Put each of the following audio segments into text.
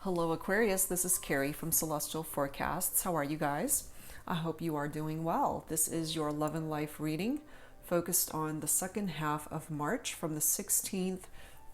Hello Aquarius, this is Carrie from Celestial Forecasts. How are you guys? I hope you are doing well. This is your Love and Life reading focused on the second half of March from the 16th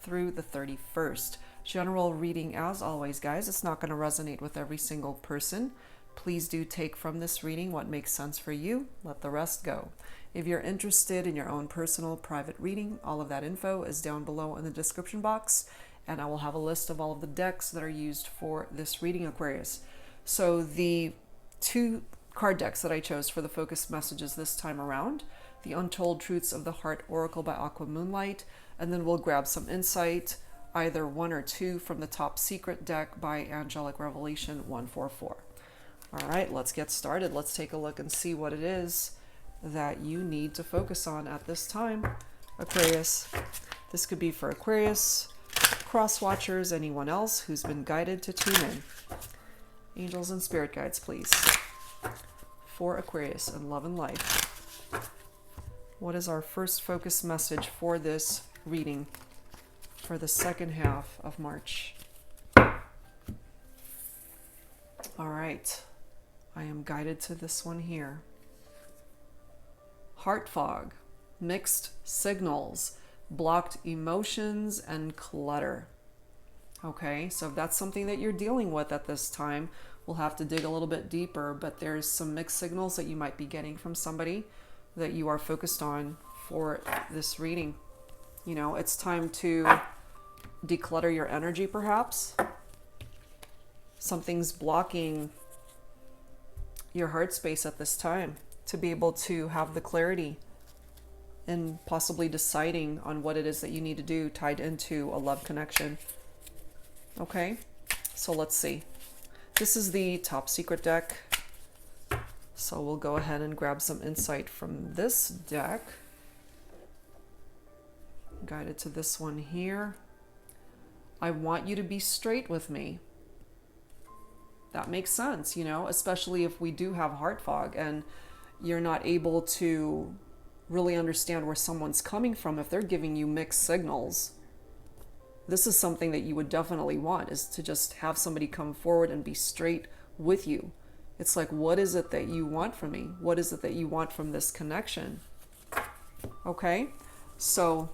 through the 31st. General reading as always, guys. It's not going to resonate with every single person. Please do take from this reading what makes sense for you. Let the rest go. If you're interested in your own personal private reading, all of that info is down below in the description box. And I will have a list of all of the decks that are used for this reading, Aquarius. So the two card decks that I chose for the focus messages this time around, the Untold Truths of the Heart Oracle by Aqua Moonlight, and then we'll grab some insight, either one or two from the Top Secret deck by Angelic Revelation 144. All right, let's get started. Let's take a look and see what it is that you need to focus on at this time, Aquarius. This could be for Aquarius, cross watchers, anyone else who's been guided to tune in. Angels and spirit guides, please. For Aquarius and love and life. What is our first focus message for this reading for the second half of March? All right. I am guided to this one here. Heart fog, mixed signals, blocked emotions, and clutter. Okay, so if that's something that you're dealing with at this time, we'll have to dig a little bit deeper, but there's some mixed signals that you might be getting from somebody that you are focused on for this reading. You know, it's time to declutter your energy, perhaps. Something's blocking your heart space at this time to be able to have the clarity and possibly deciding on what it is that you need to do tied into a love connection. Okay, so let's see. This is the Top Secret deck. So we'll go ahead and grab some insight from this deck. Guided to this one here. I want you to be straight with me. That makes sense, you know, especially if we do have heart fog and you're not able to really understand where someone's coming from if they're giving you mixed signals. This is something that you would definitely want, is to just have somebody come forward and be straight with you. It's like, what is it that you want from me? What is it that you want from this connection? Okay, so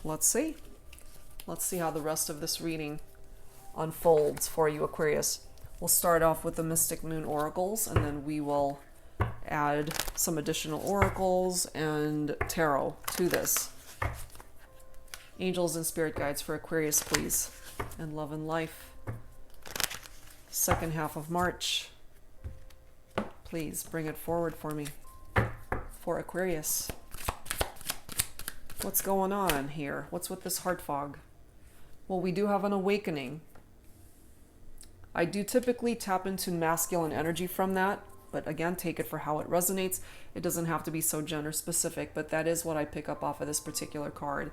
let's see. Let's see how the rest of this reading unfolds for you, Aquarius. We'll start off with the Mystic Moon Oracles, and then we will add some additional oracles and tarot to this. Angels and spirit guides for Aquarius, please. And love and life. Second half of March. Please bring it forward for me. For Aquarius. What's going on here? What's with this heart fog? Well, we do have an awakening. I do typically tap into masculine energy from that. But again, take it for how it resonates. It doesn't have to be so gender specific, but that is what I pick up off of this particular card.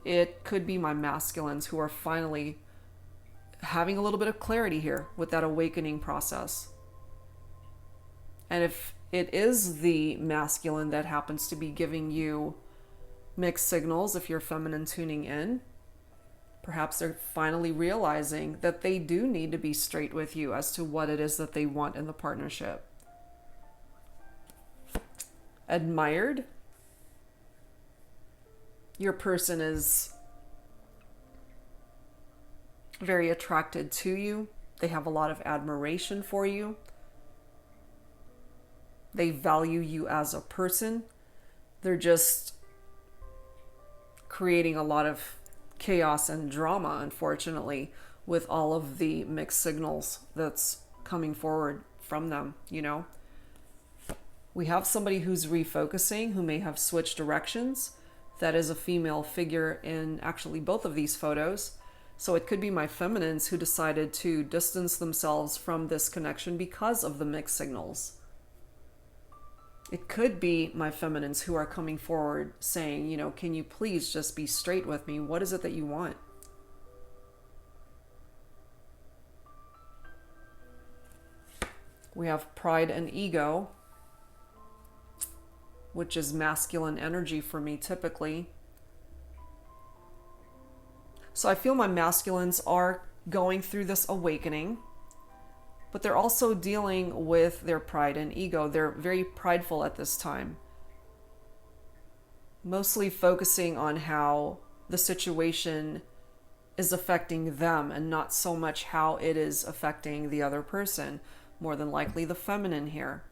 It could be my masculines who are finally having a little bit of clarity here with that awakening process. And if it is the masculine that happens to be giving you mixed signals, if you're feminine tuning in, perhaps they're finally realizing that they do need to be straight with you as to what it is that they want in the partnership. Admired. Your person is very attracted to you. They have a lot of admiration for you. They value you as a person. They're just creating a lot of chaos and drama, unfortunately, with all of the mixed signals that's coming forward from them, you know. We have somebody who's refocusing, who may have switched directions. That is a female figure in actually both of these photos. So it could be my feminines who decided to distance themselves from this connection because of the mixed signals. It could be my feminines who are coming forward saying, you know, can you please just be straight with me? What is it that you want? We have pride and ego, which is masculine energy for me typically. So I feel my masculines are going through this awakening, but they're also dealing with their pride and ego. They're very prideful at this time, mostly focusing on how the situation is affecting them and not so much how it is affecting the other person, more than likely the feminine here.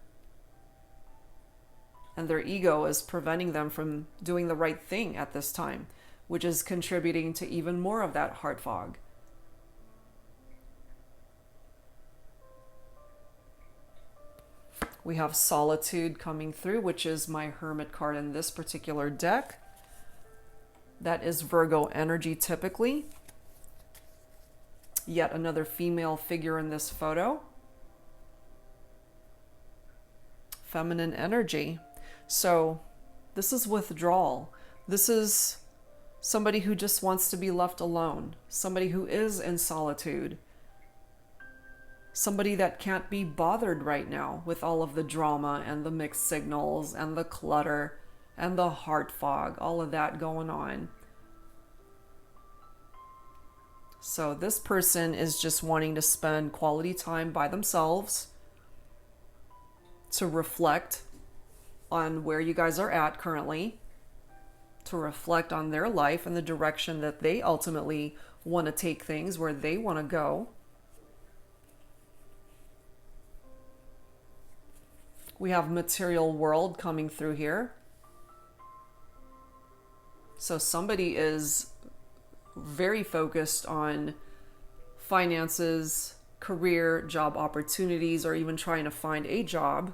And their ego is preventing them from doing the right thing at this time, which is contributing to even more of that heart fog. We have Solitude coming through, which is my Hermit card in this particular deck. That is Virgo energy typically. Yet another female figure in this photo. Feminine energy. So this is withdrawal. This is somebody who just wants to be left alone. Somebody who is in solitude. Somebody that can't be bothered right now with all of the drama and the mixed signals and the clutter and the heart fog, all of that going on. So this person is just wanting to spend quality time by themselves to reflect on where you guys are at currently, to reflect on their life and the direction that they ultimately want to take things, where they want to go. We have material world coming through here. So somebody is very focused on finances, career, job opportunities, or even trying to find a job,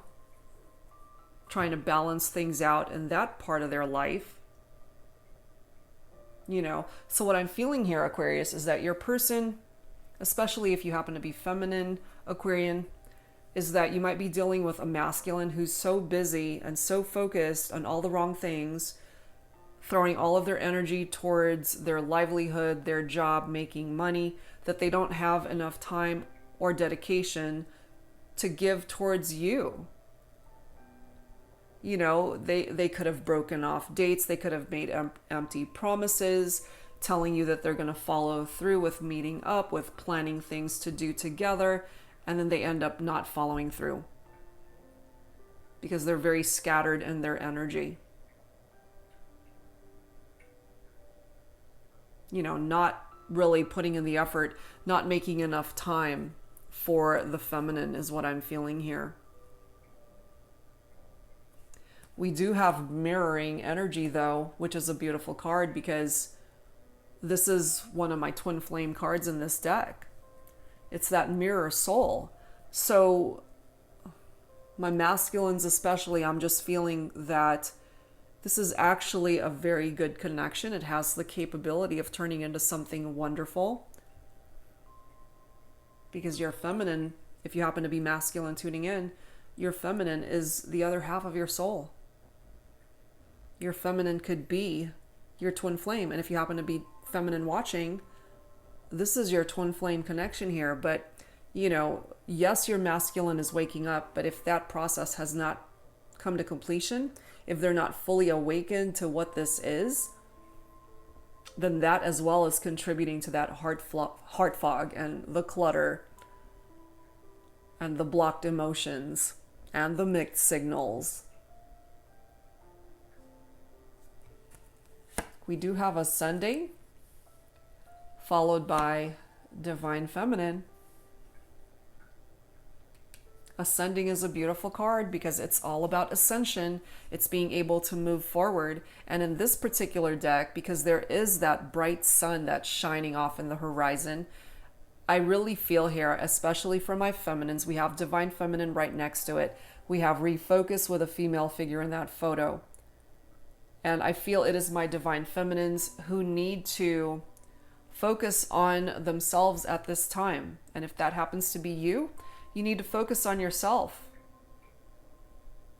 trying to balance things out in that part of their life. You know, so what I'm feeling here, Aquarius, is that your person, especially if you happen to be feminine Aquarian, is that you might be dealing with a masculine who's so busy and so focused on all the wrong things, throwing all of their energy towards their livelihood, their job, making money, that they don't have enough time or dedication to give towards you. You know, they could have broken off dates, they could have made empty promises, telling you that they're going to follow through with meeting up, with planning things to do together, and then they end up not following through because they're very scattered in their energy. You know, not really putting in the effort, not making enough time for the feminine is what I'm feeling here. We do have mirroring energy though, which is a beautiful card because this is one of my twin flame cards in this deck. It's that mirror soul. So my masculines especially, I'm just feeling that this is actually a very good connection. It has the capability of turning into something wonderful. Because your feminine, if you happen to be masculine tuning in, your feminine is the other half of your soul. Your feminine could be your twin flame. And if you happen to be feminine watching, this is your twin flame connection here. But, you know, yes, your masculine is waking up, but if that process has not come to completion, if they're not fully awakened to what this is, then that as well is contributing to that heart fog and the clutter and the blocked emotions and the mixed signals. We do have Ascending, followed by Divine Feminine. Ascending is a beautiful card because it's all about ascension. It's being able to move forward. And in this particular deck, because there is that bright sun that's shining off in the horizon, I really feel here, especially for my feminines, we have Divine Feminine right next to it. We have Refocus with a female figure in that photo. And I feel it is my Divine Feminines who need to focus on themselves at this time. And if that happens to be you, you need to focus on yourself.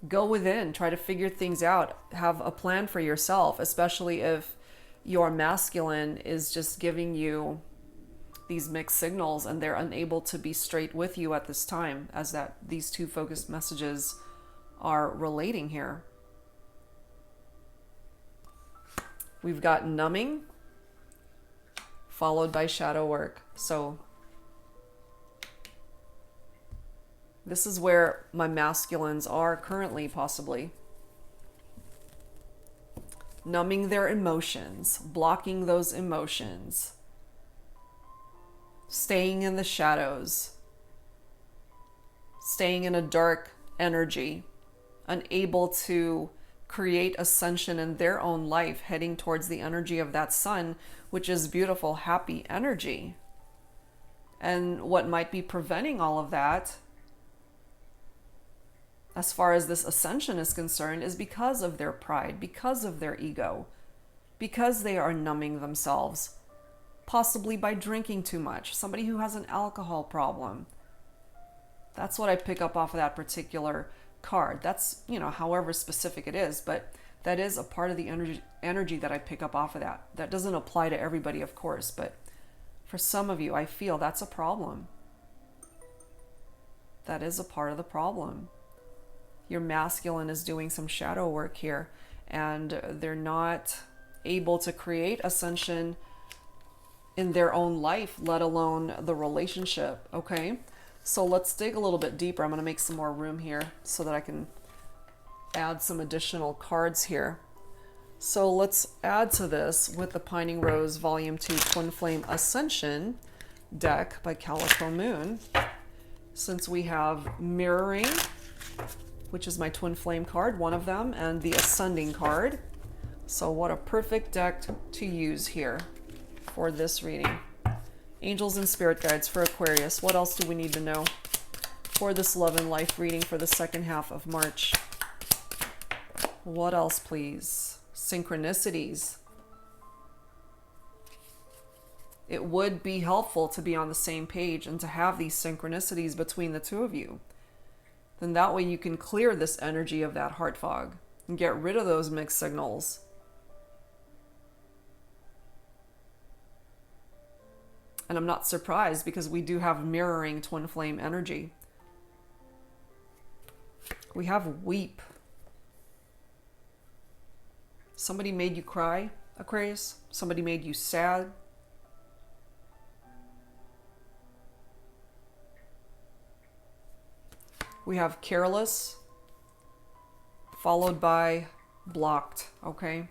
Go within, try to figure things out, have a plan for yourself, especially if your masculine is just giving you these mixed signals and they're unable to be straight with you at this time, as that these two focused messages are relating here. We've got Numbing, followed by Shadow Work. So This is where my masculines are currently, possibly. Numbing their emotions, blocking those emotions, staying in the shadows, staying in a dark energy, unable to create ascension in their own life, heading towards the energy of that sun, which is beautiful, happy energy. And what might be preventing all of that, as far as this ascension is concerned, is because of their pride, because of their ego, because they are numbing themselves, possibly by drinking too much. Somebody who has an alcohol problem. That's what I pick up off of that particular card. That's, however specific it is, but that is a part of the energy that I pick up off of that. That doesn't apply to everybody, of course, but for some of you, I feel that's a problem. That is a part of the problem. Your masculine is doing some shadow work here, and they're not able to create ascension in their own life, let alone the relationship. Okay, so let's dig a little bit deeper. I'm going to make some more room here so that I can add some additional cards here. So let's add to this with the Pining Rose Volume 2 Twin Flame Ascension deck by Calico Moon. Since we have Mirroring, which is my Twin Flame card, one of them, and the Ascending card. So what a perfect deck to use here for this reading. Angels and Spirit Guides for Aquarius. What else do we need to know for this love and life reading for the second half of March? What else, please? Synchronicities. It would be helpful to be on the same page and to have these synchronicities between the two of you. Then that way you can clear this energy of that heart fog and get rid of those mixed signals. And I'm not surprised because we do have mirroring twin flame energy. We have weep. Somebody made you cry, Aquarius. Somebody made you sad. We have careless, followed by blocked, okay?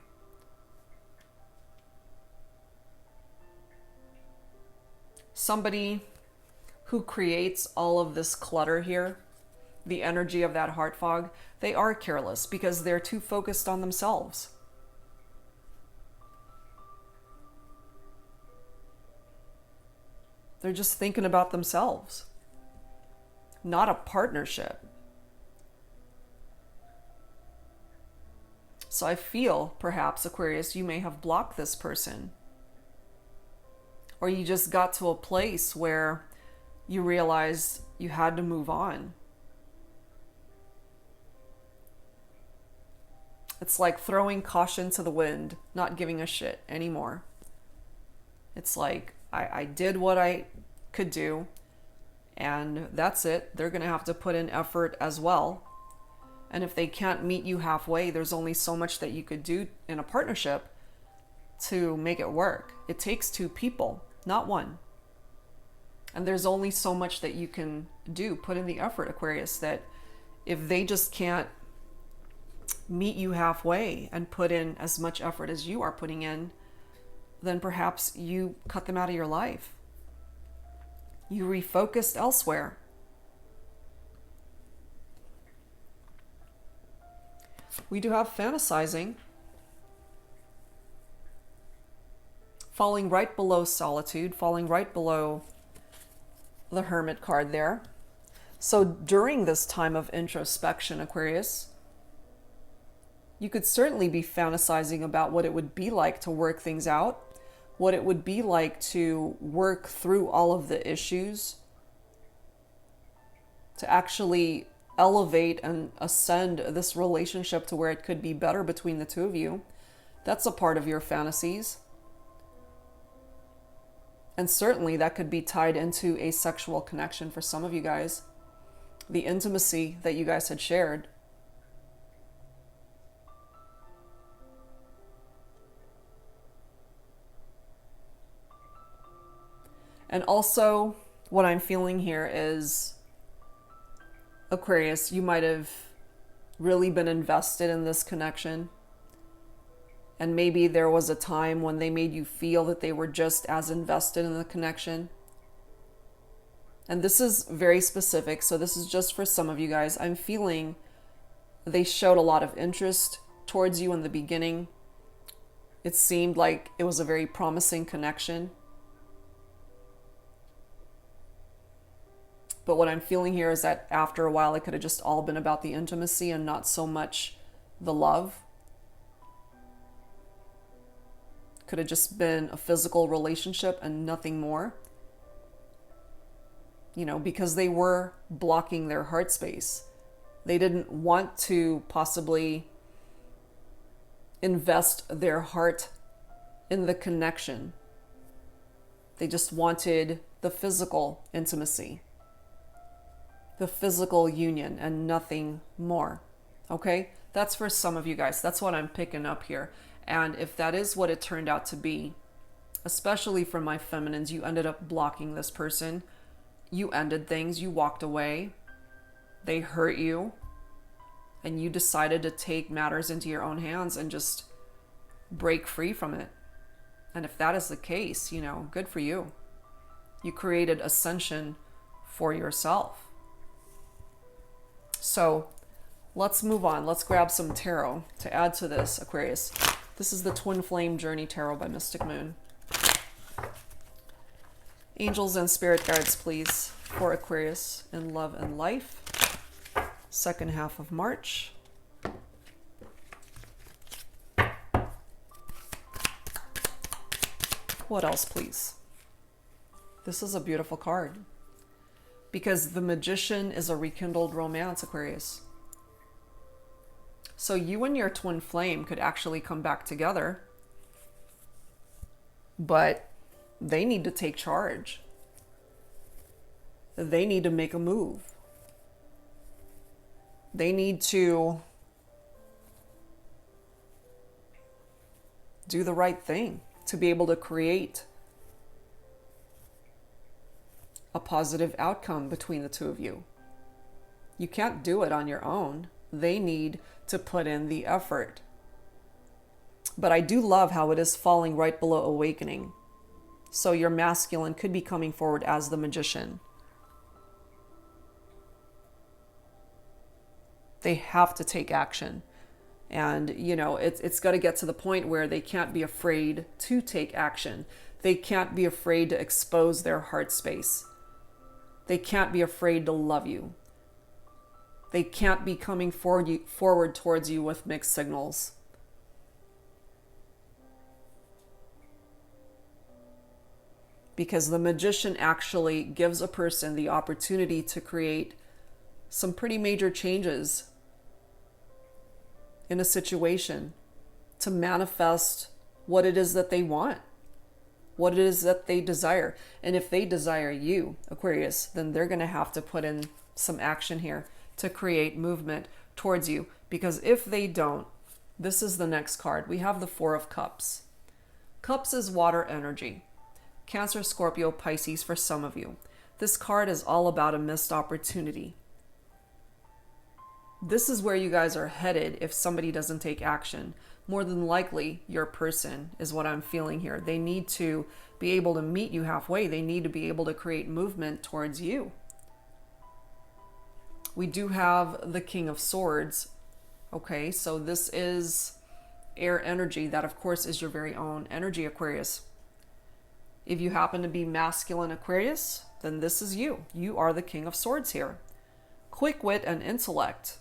Somebody who creates all of this clutter here, the energy of that heart fog, they are careless because they're too focused on themselves. They're just thinking about themselves. Not a partnership. So I feel, perhaps, Aquarius, you may have blocked this person. Or you just got to a place where you realized you had to move on. It's like throwing caution to the wind, not giving a shit anymore. It's like, I did what I could do. And that's it. They're going to have to put in effort as well. And if they can't meet you halfway, there's only so much that you could do in a partnership to make it work. It takes two people, not one. And there's only so much that you can do. Put in the effort, Aquarius, that if they just can't meet you halfway and put in as much effort as you are putting in, then perhaps you cut them out of your life. You refocused elsewhere. We do have fantasizing. Falling right below solitude, falling right below the Hermit card there. So during this time of introspection, Aquarius, you could certainly be fantasizing about what it would be like to work things out, what it would be like to work through all of the issues, to actually elevate and ascend this relationship to where it could be better between the two of you. That's a part of your fantasies. And certainly that could be tied into a sexual connection for some of you guys. The intimacy that you guys had shared. And also, what I'm feeling here is Aquarius, you might have really been invested in this connection. And maybe there was a time when they made you feel that they were just as invested in the connection. And this is very specific, so this is just for some of you guys. I'm feeling they showed a lot of interest towards you in the beginning. It seemed like it was a very promising connection. But what I'm feeling here is that after a while, it could have just all been about the intimacy and not so much the love. Could have just been a physical relationship and nothing more. You know, because they were blocking their heart space. They didn't want to possibly invest their heart in the connection. They just wanted the physical intimacy, the physical union, and nothing more. Okay? That's for some of you guys. That's what I'm picking up here. And if that is what it turned out to be, especially for my feminines, you ended up blocking this person. You ended things, you walked away, they hurt you, and you decided to take matters into your own hands and just break free from it. And if that is the case, you know, good for you. You created ascension for yourself. So let's move on. Let's grab some tarot to add to this, Aquarius. This is the Twin Flame Journey Tarot by Mystic Moon. Angels and spirit guides, please, for Aquarius in love and life. Second half of March. What else, please? This is a beautiful card. Because the Magician is a rekindled romance, Aquarius. So you and your twin flame could actually come back together. But they need to take charge. They need to make a move. They need to do the right thing to be able to create a positive outcome between the two of you. You can't do it on your own. They need to put in the effort. But I do love how it is falling right below awakening. So your masculine could be coming forward as the Magician. They have to take action. And, you know, it's got to get to the point where they can't be afraid to take action. They can't be afraid to expose their heart space. They can't be afraid to love you. They can't be coming forward towards you with mixed signals. Because the Magician actually gives a person the opportunity to create some pretty major changes in a situation, to manifest what it is that they want, what it is that they desire. And if they desire you, Aquarius, then they're going to have to put in some action here to create movement towards you. Because if they don't, this is the next card. We have the Four of Cups. Cups is water energy. Cancer, Scorpio, Pisces for some of you. This card is all about a missed opportunity. This is where you guys are headed if somebody doesn't take action. More than likely, your person is what I'm feeling here. They need to be able to meet you halfway. They need to be able to create movement towards you. We do have the King of Swords. Okay, so this is air energy. That, of course, is your very own energy, Aquarius. If you happen to be masculine Aquarius, then this is you. You are the King of Swords here. Quick wit and intellect.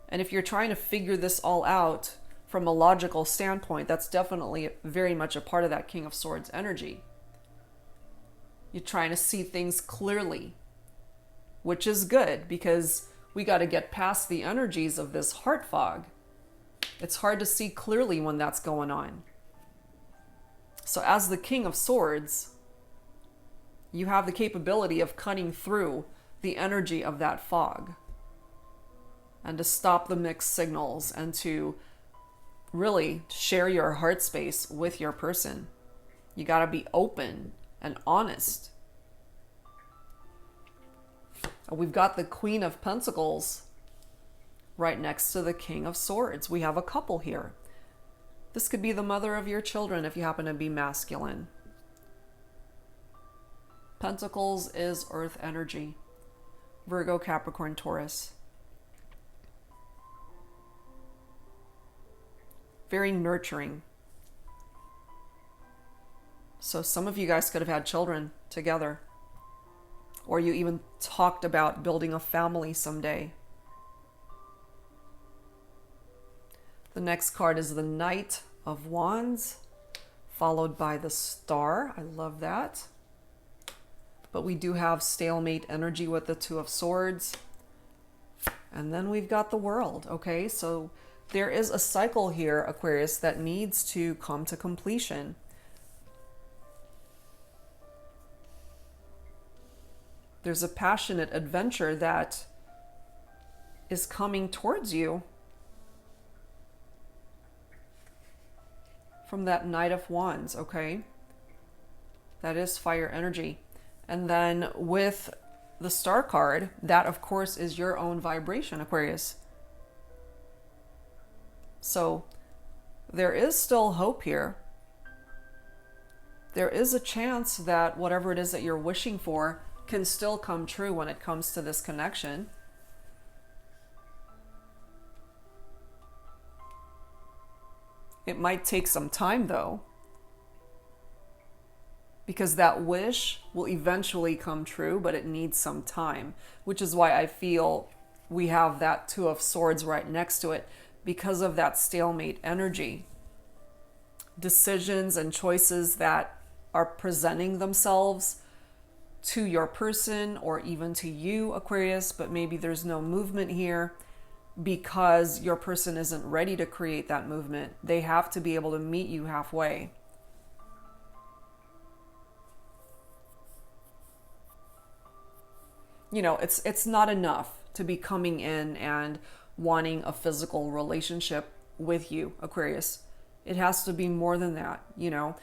And if you're trying to figure this all out from a logical standpoint, that's definitely very much a part of that King of Swords energy. You're trying to see things clearly, which is good because we got to get past the energies of this heart fog. It's hard to see clearly when that's going on. So as the King of Swords, you have the capability of cutting through the energy of that fog and to stop the mixed signals and to really share your heart space with your person. You got to be open and honest. We've got the Queen of Pentacles right next to the King of Swords. We have a couple here. This could be the mother of your children if you happen to be masculine. Pentacles is earth energy. Virgo, Capricorn, Taurus. Very nurturing. So some of you guys could have had children together. Or you even talked about building a family someday. The next card is the Knight of Wands, followed by the Star. I love that. But we do have stalemate energy with the Two of Swords. And then we've got the World, okay? So there is a cycle here, Aquarius, that needs to come to completion. There's a passionate adventure that is coming towards you from that Knight of Wands, okay? That is fire energy. And then with the Star card, that of course is your own vibration, Aquarius. So there is still hope here. There is a chance that whatever it is that you're wishing for can still come true when it comes to this connection. It might take some time though, because that wish will eventually come true, but it needs some time, which is why I feel we have that Two of Swords right next to it, because of that stalemate energy. Decisions and choices that are presenting themselves to your person or even to you, Aquarius, but maybe there's no movement here because your person isn't ready to create that movement. They have to be able to meet you halfway. You know, it's not enough to be coming in and wanting a physical relationship with you, Aquarius. It has to be more than that, you know,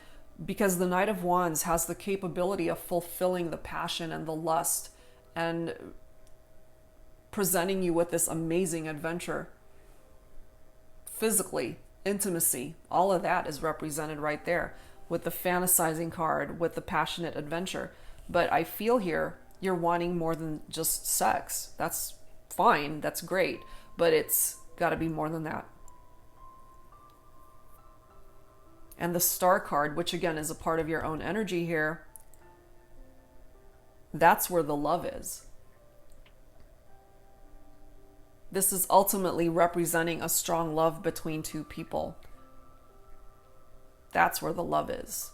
because the Knight of Wands has the capability of fulfilling the passion and the lust and presenting you with this amazing adventure. Physically, intimacy, all of that is represented right there with the fantasizing card, with the passionate adventure. But I feel here you're wanting more than just sex. That's fine, that's great, but it's got to be more than that. And the Star card, which again is a part of your own energy here, that's where the love is. This is ultimately representing a strong love between two people. That's where the love is.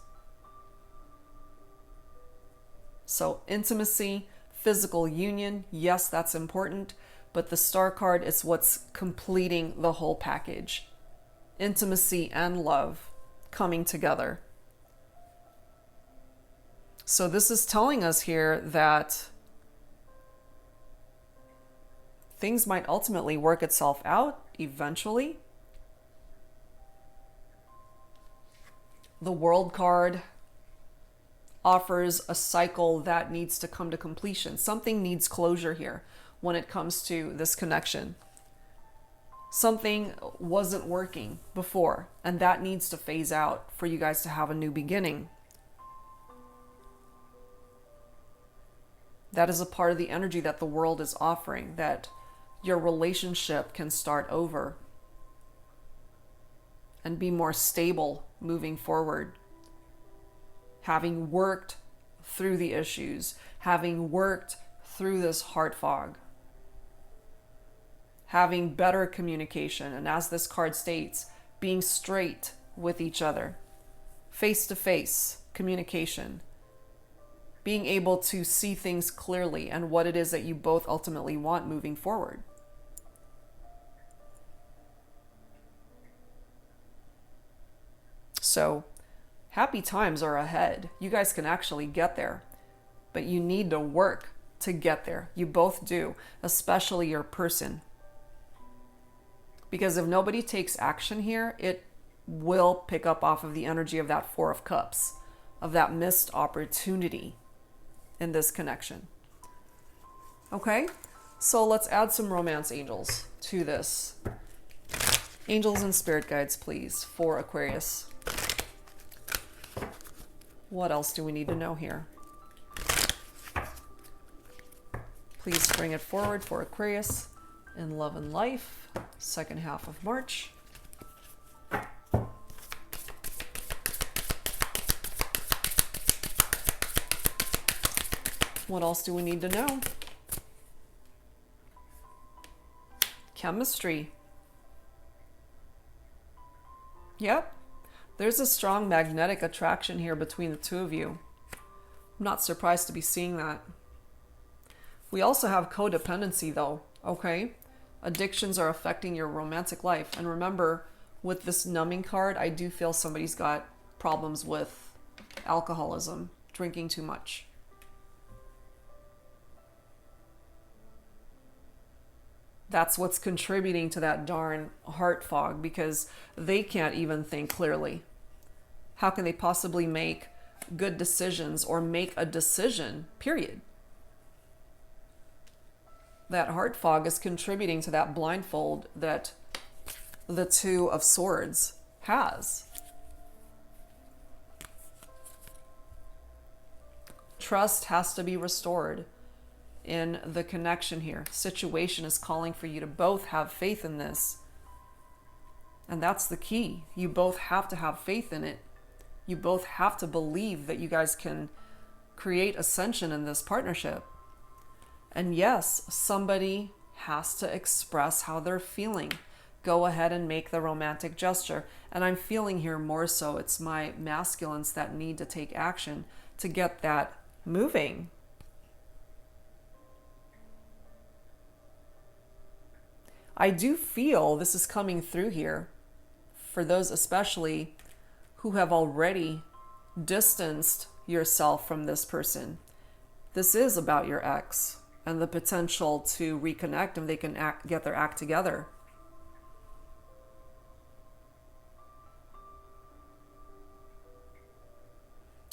So intimacy, physical union, yes, that's important, but the Star card is what's completing the whole package. Intimacy and love coming together. So this is telling us here that things might ultimately work itself out eventually. The World card offers a cycle that needs to come to completion. Something needs closure here when it comes to this connection. Something wasn't working before, and that needs to phase out for you guys to have a new beginning. That is a part of the energy that the World is offering, that your relationship can start over and be more stable moving forward. Having worked through the issues, having worked through this heart fog, having better communication, and as this card states, being straight with each other, face-to-face communication, being able to see things clearly and what it is that you both ultimately want moving forward. So, happy times are ahead. You guys can actually get there, but you need to work to get there. You both do, especially your person. Because if nobody takes action here, it will pick up off of the energy of that Four of Cups, of that missed opportunity in this connection. Okay, so let's add some romance angels to this. Angels and spirit guides, please, for Aquarius. What else do we need to know here? Please bring it forward for Aquarius in love and life, second half of March. What else do we need to know? Chemistry. Yep. There's a strong magnetic attraction here between the two of you. I'm not surprised to be seeing that. We also have codependency though, okay? Addictions are affecting your romantic life. And remember, with this numbing card, I do feel somebody's got problems with alcoholism, drinking too much. That's what's contributing to that darn heart fog, because they can't even think clearly. How can they possibly make good decisions or make a decision, period? That heart fog is contributing to that blindfold that the Two of Swords has. Trust has to be restored in the connection here. Situation is calling for you to both have faith in this. And that's the key. You both have to have faith in it. You both have to believe that you guys can create ascension in this partnership. And yes, somebody has to express how they're feeling. Go ahead and make the romantic gesture. And I'm feeling here more so it's my masculines that need to take action to get that moving. I do feel this is coming through here for those especially who have already distanced yourself from this person. This is about your ex and the potential to reconnect if they can get their act together.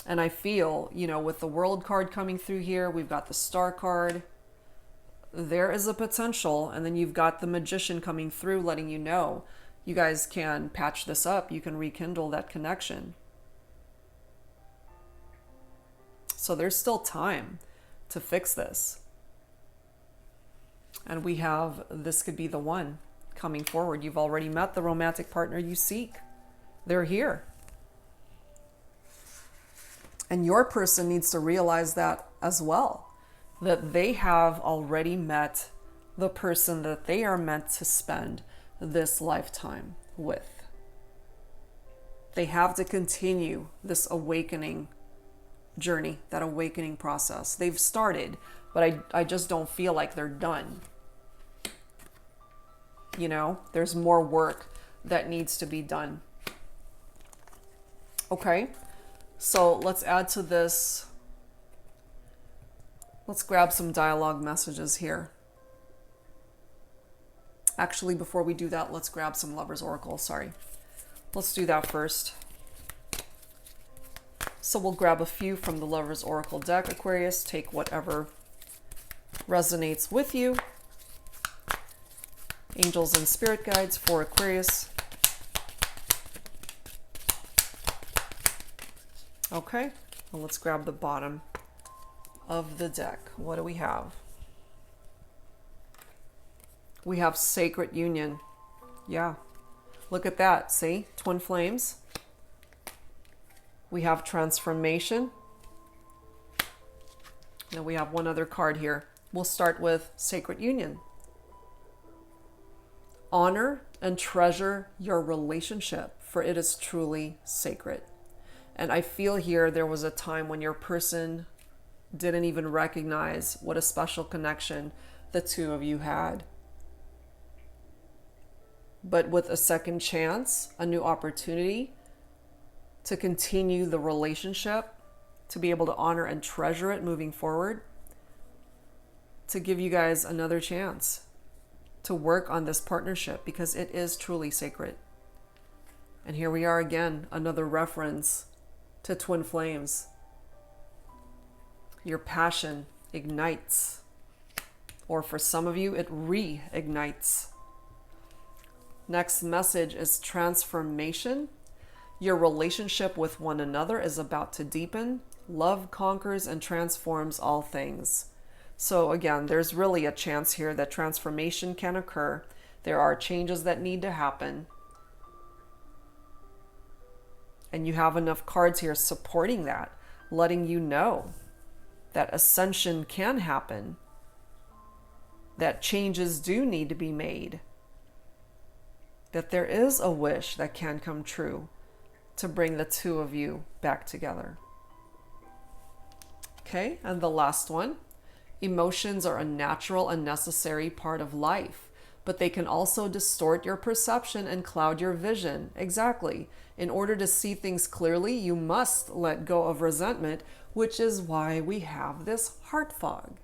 And I feel, with the World card coming through here, we've got the Star card. There is a potential, and then you've got the Magician coming through letting you know you guys can patch this up, you can rekindle that connection. So there's still time to fix this. And we have, this could be the one coming forward. You've already met the romantic partner you seek. They're here. And your person needs to realize that as well, that they have already met the person that they are meant to spend this lifetime with. They have to continue this awakening journey, that awakening process. They've started, but I just don't feel like they're done. There's more work that needs to be done. Okay, so let's add to this. Let's grab some dialogue messages here. Actually, before we do that, let's grab some Lover's Oracle. Sorry. Let's do that first. So we'll grab a few from the Lover's Oracle deck, Aquarius. Take whatever resonates with you. Angels and spirit guides for Aquarius. Okay, well, let's grab the bottom of the deck. What do we have? We have Sacred Union. Yeah, look at that. See, twin flames. We have Transformation. Now we have one other card here. We'll start with Sacred Union. Honor and treasure your relationship, for it is truly sacred. And I feel here there was a time when your person didn't even recognize what a special connection the two of you had. But with a second chance, a new opportunity to continue the relationship, to be able to honor and treasure it moving forward, to give you guys another chance to work on this partnership, because it is truly sacred. And here we are again, another reference to twin flames. Your passion ignites. or for some of you, it reignites. Next message is transformation. Your relationship with one another is about to deepen. Love conquers and transforms all things. So again, there's really a chance here that transformation can occur. There are changes that need to happen. And you have enough cards here supporting that, letting you know that ascension can happen, that changes do need to be made, that there is a wish that can come true to bring the two of you back together. Okay, and the last one. Emotions are a natural and necessary part of life, but they can also distort your perception and cloud your vision. Exactly. In order to see things clearly, you must let go of resentment, which is why we have this heart fog.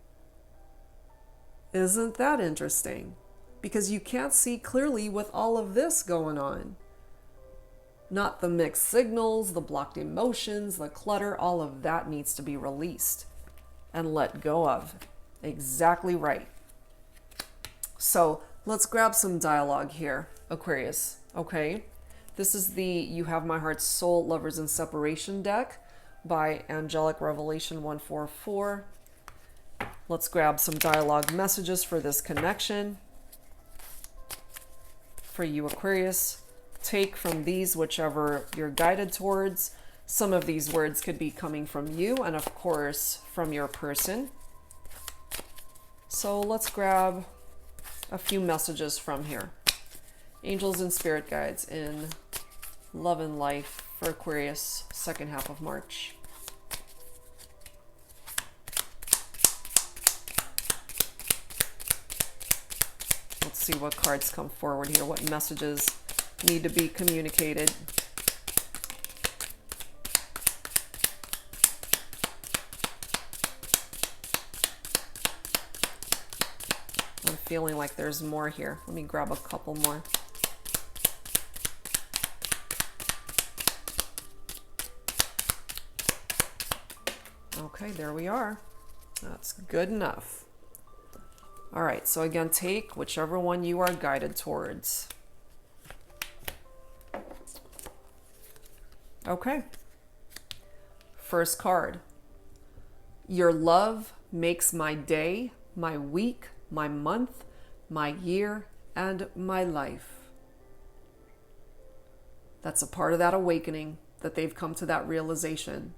Isn't that interesting? Because you can't see clearly with all of this going on. Not the mixed signals, the blocked emotions, the clutter, all of that needs to be released and let go of. Exactly right. So let's grab some dialogue here, Aquarius, okay? This is the You Have My Heart, Soul, Lovers and Separation deck by Angelic Revelation 144. Let's grab some dialogue messages for this connection. For you, Aquarius, take from these whichever you're guided towards. Some of these words could be coming from you and, of course, from your person. So let's grab a few messages from here. Angels and spirit guides in love and life for Aquarius, second half of March. Let's see what cards come forward here, what messages need to be communicated. I'm feeling like there's more here. Let me grab a couple more. Okay, there we are. That's good enough. All right, so again, take whichever one you are guided towards. Okay. First card. Your love makes my day, my week, my month, my year, and my life. That's a part of that awakening, that they've come to that realization.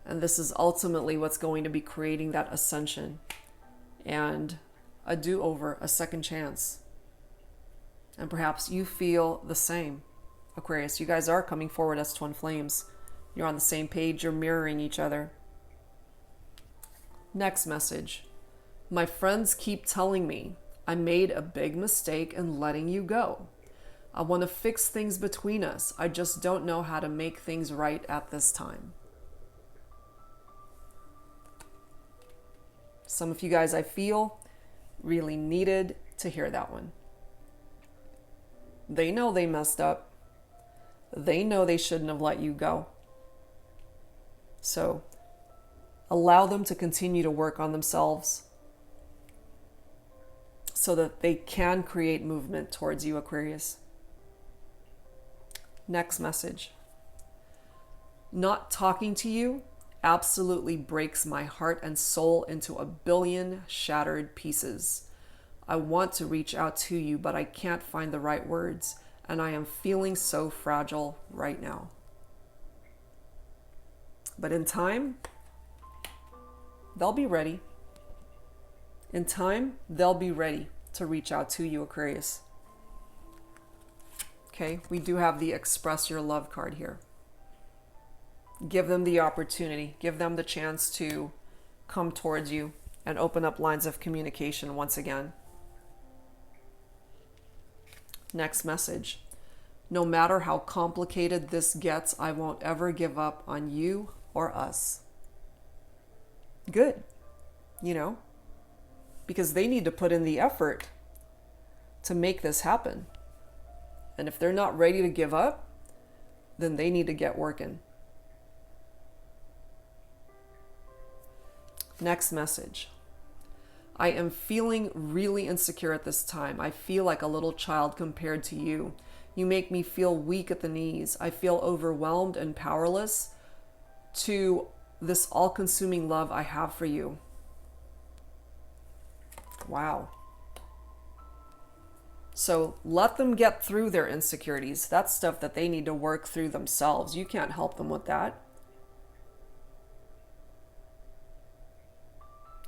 And this is ultimately what's going to be creating that ascension and a do-over, a second chance. And perhaps you feel the same, Aquarius. You guys are coming forward as twin flames. You're on the same page. You're mirroring each other. Next message. My friends keep telling me I made a big mistake in letting you go. I want to fix things between us. I just don't know how to make things right at this time. Some of you guys, I feel, really needed to hear that one. They know they messed up. They know they shouldn't have let you go. So allow them to continue to work on themselves so that they can create movement towards you, Aquarius. Next message. Not talking to you absolutely breaks my heart and soul into a billion shattered pieces. I want to reach out to you, but I can't find the right words, and I am feeling so fragile right now. But in time, they'll be ready. In time, they'll be ready to reach out to you, Aquarius. Okay, we do have the Express Your Love card here. Give them the opportunity. Give them the chance to come towards you and open up lines of communication once again. Next message. No matter how complicated this gets, I won't ever give up on you or us. Good. You know, because they need to put in the effort to make this happen. And if they're not ready to give up, then they need to get working. Next message. I am feeling really insecure at this time. I feel like a little child compared to you. You make me feel weak at the knees. I feel overwhelmed and powerless to this all-consuming love I have for you. Wow. So let them get through their insecurities. That's stuff that they need to work through themselves. You can't help them with that.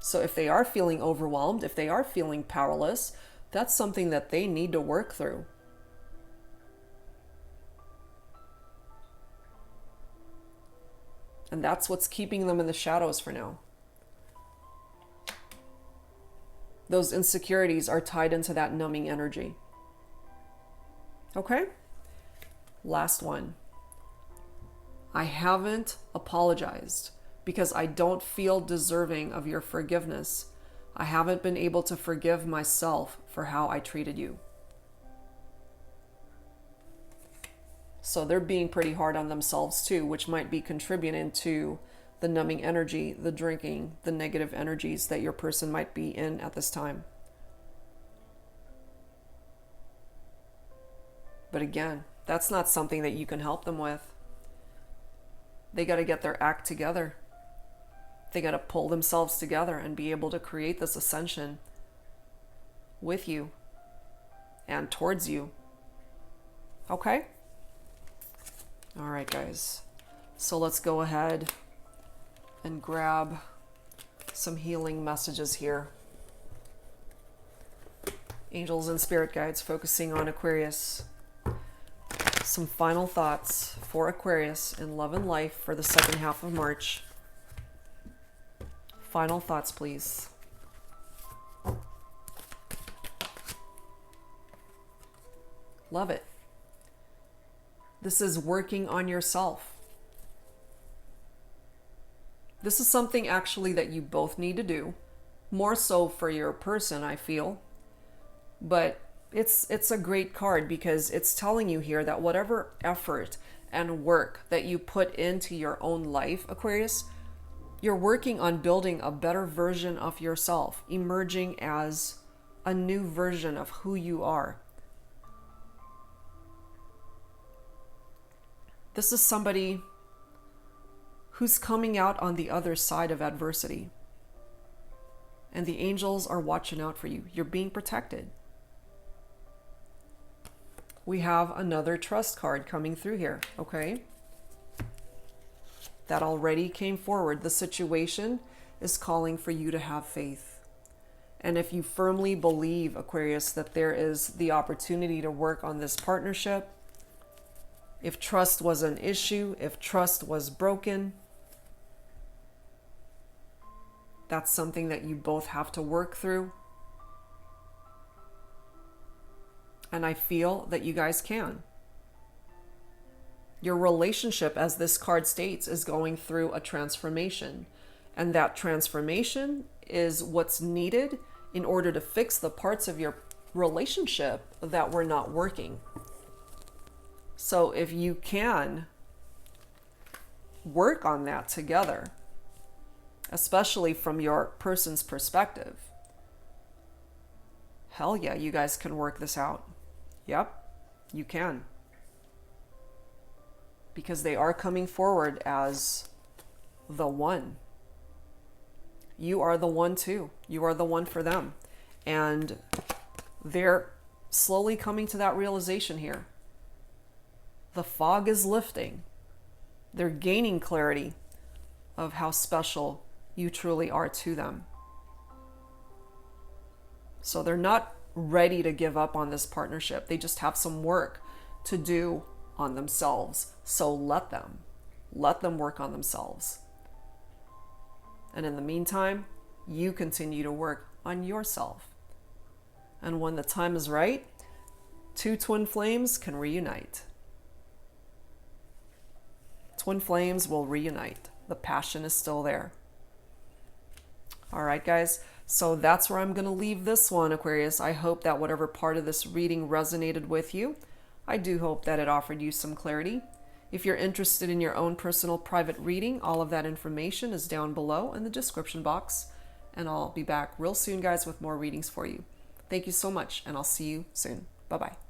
So if they are feeling overwhelmed, if they are feeling powerless, that's something that they need to work through. And that's what's keeping them in the shadows for now. Those insecurities are tied into that numbing energy. Okay? Last one. I haven't apologized because I don't feel deserving of your forgiveness. I haven't been able to forgive myself for how I treated you. So they're being pretty hard on themselves too, which might be contributing to the numbing energy, the drinking, the negative energies that your person might be in at this time. But again, that's not something that you can help them with. They got to get their act together. They got to pull themselves together and be able to create this ascension with you and towards you. Okay? All right, guys. So let's go ahead and grab some healing messages here. Angels and spirit guides focusing on Aquarius. Some final thoughts for Aquarius in love and life for the second half of March. Final thoughts, please. Love it. This is working on yourself. This is something actually that you both need to do. More so for your person, I feel. But it's a great card because it's telling you here that whatever effort and work that you put into your own life, Aquarius, you're working on building a better version of yourself, emerging as a new version of who you are. This is somebody who's coming out on the other side of adversity. And the angels are watching out for you. You're being protected. We have another trust card coming through here, okay? That already came forward. The situation is calling for you to have faith. And if you firmly believe, Aquarius, that there is the opportunity to work on this partnership, if trust was an issue, if trust was broken, that's something that you both have to work through. And I feel that you guys can. Your relationship, as this card states, is going through a transformation. And that transformation is what's needed in order to fix the parts of your relationship that were not working. So if you can work on that together, especially from your person's perspective, hell yeah, you guys can work this out. Yep, you can. Because they are coming forward as the one. You are the one too. You are the one for them. And they're slowly coming to that realization here. The fog is lifting. They're gaining clarity of how special you truly are to them. So they're not ready to give up on this partnership. They just have some work to do on themselves. So let them work on themselves. And in the meantime, you continue to work on yourself. And when the time is right, two twin flames can reunite. Twin flames will reunite. The passion is still there. All right, guys. So that's where I'm going to leave this one, Aquarius. I hope that whatever part of this reading resonated with you, I do hope that it offered you some clarity. If you're interested in your own personal private reading, all of that information is down below in the description box. And I'll be back real soon, guys, with more readings for you. Thank you so much, and I'll see you soon. Bye-bye.